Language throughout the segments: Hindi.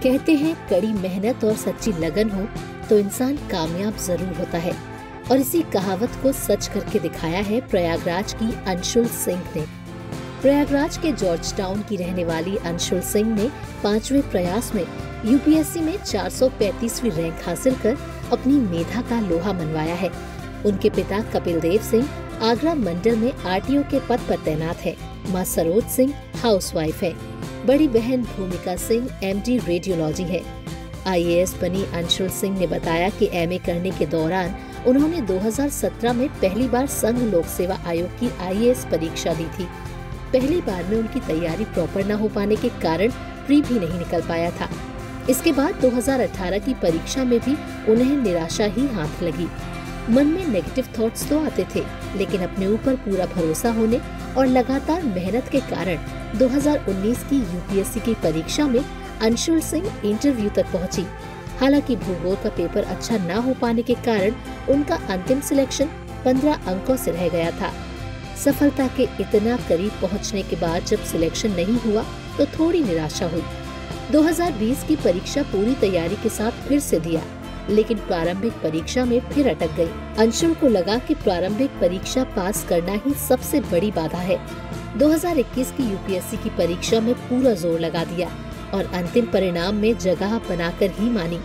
कहते हैं कड़ी मेहनत और सच्ची लगन हो तो इंसान कामयाब जरूर होता है, और इसी कहावत को सच करके दिखाया है प्रयागराज की अंशुल सिंह ने। प्रयागराज के जॉर्ज टाउन की रहने वाली अंशुल सिंह ने 5वें प्रयास में यूपीएससी में 435वीं रैंक हासिल कर अपनी मेधा का लोहा मनवाया है। उनके पिता कपिल देव सिंह आगरा मंडल में आरटीओ के पद पर तैनात है। मां सरोज सिंह हाउसवाइफ है। बड़ी बहन भूमिका सिंह एमडी रेडियोलॉजी है। आईएएस बनी अंशुल सिंह ने बताया कि एमए करने के दौरान उन्होंने 2017 में पहली बार संघ लोक सेवा आयोग की आईएएस परीक्षा दी थी। पहली बार में उनकी तैयारी प्रॉपर न हो पाने के कारण प्री भी नहीं निकल पाया था। इसके बाद 2018 की परीक्षा में भी उन्हें निराशा ही हाथ लगी। मन में नेगेटिव थॉट्स तो आते थे, लेकिन अपने ऊपर पूरा भरोसा होने और लगातार मेहनत के कारण 2019 की यूपीएससी की परीक्षा में अंशुल सिंह इंटरव्यू तक पहुंची। हालांकि भूगोल का पेपर अच्छा न हो पाने के कारण उनका अंतिम सिलेक्शन 15 अंकों से रह गया था। सफलता के इतना करीब पहुंचने के बाद जब सिलेक्शन नहीं हुआ तो थोड़ी निराशा हुई। 2020 की परीक्षा पूरी तैयारी के साथ फिर से दिया, लेकिन प्रारंभिक परीक्षा में फिर अटक गई। अंशुल को लगा कि प्रारंभिक परीक्षा पास करना ही सबसे बड़ी बाधा है। 2021 की यूपीएससी की परीक्षा में पूरा जोर लगा दिया और अंतिम परिणाम में जगह बनाकर ही मानी।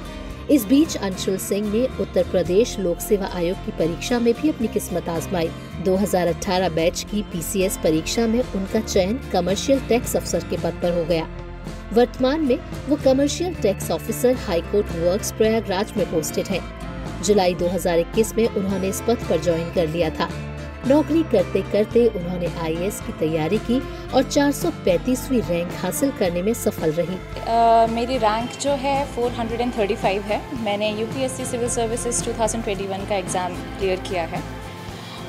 इस बीच अंशुल सिंह ने उत्तर प्रदेश लोक सेवा आयोग की परीक्षा में भी अपनी किस्मत आजमाई। 2018 बैच की पीसीएस परीक्षा में उनका चयन कमर्शियल टैक्स अफसर के पद पर हो गया। वर्तमान में वो commercial tax officer high court works Prayagraj में पोस्टेड हैं। जुलाई 2021 में उन्होंने इस पद पर ज्वाइन कर लिया था। नौकरी करते करते उन्होंने आईएएस की तैयारी की और 435वीं रैंक हासिल करने में सफल रही। मेरी रैंक जो है 435 है। मैंने यूपीएससी सिविल सर्विसेज 2021 का एग्ज़ाम क्लियर किया है।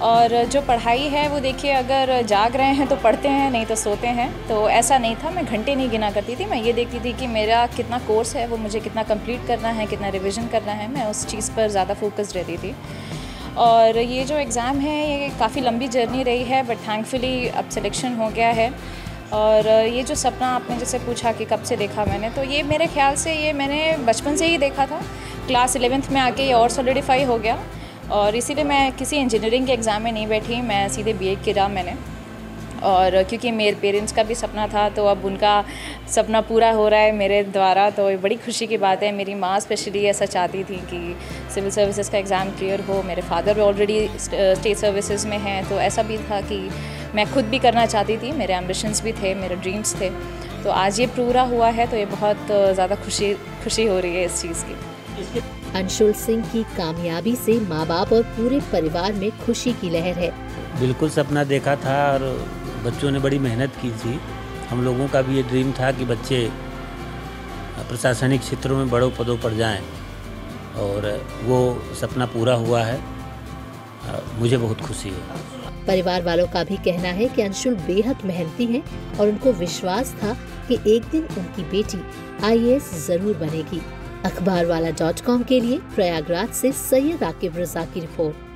और जो पढ़ाई है वो देखिए, अगर जाग रहे हैं तो पढ़ते हैं, नहीं तो सोते हैं। तो ऐसा नहीं था, मैं घंटे नहीं गिना करती थी। मैं ये देखती थी कि मेरा कितना कोर्स है, वो मुझे कितना कंप्लीट करना है, कितना रिवीजन करना है। मैं उस चीज़ पर ज़्यादा फोकस रहती थी। और ये जो एग्ज़ाम है ये काफ़ी लंबी जर्नी रही है, बट थैंकफुली अब सिलेक्शन हो गया है। और ये जो सपना आपने जैसे पूछा कि कब से देखा मैंने, तो ये मेरे ख्याल से ये मैंने बचपन से ही देखा था। क्लास 11th में आके ये और सॉलिडिफाई हो गया, और इसीलिए मैं किसी इंजीनियरिंग के एग्ज़ाम में नहीं बैठी, मैं सीधे बीए किया मैंने। और क्योंकि मेरे पेरेंट्स का भी सपना था, तो अब उनका सपना पूरा हो रहा है मेरे द्वारा, तो ये बड़ी खुशी की बात है। मेरी माँ स्पेशली ऐसा चाहती थी कि सिविल सर्विसेज का एग्ज़ाम क्लियर हो। मेरे फादर ऑलरेडी स्टेट सर्विसेज में हैं, तो ऐसा भी था कि मैं खुद भी करना चाहती थी। मेरे एम्बिशंस भी थे, मेरे ड्रीम्स थे। तो आज ये पूरा हुआ है, तो ये बहुत ज़्यादा खुशी हो रही है इस चीज़ की। अंशुल सिंह की कामयाबी से माँ बाप और पूरे परिवार में खुशी की लहर है। बिल्कुल सपना देखा था और बच्चों ने बड़ी मेहनत की थी। हम लोगों का भी ये ड्रीम था कि बच्चे प्रशासनिक क्षेत्रों में बड़ों पदों पर जाएं, और वो सपना पूरा हुआ है। मुझे बहुत खुशी है। परिवार वालों का भी कहना है कि अंशुल बेहद मेहनती हैं और उनको विश्वास था कि एक दिन उनकी बेटी आईएएस जरूर बनेगी। अखबारवाला.com के लिए प्रयागराज से सैयद आकिब रजा की रिपोर्ट।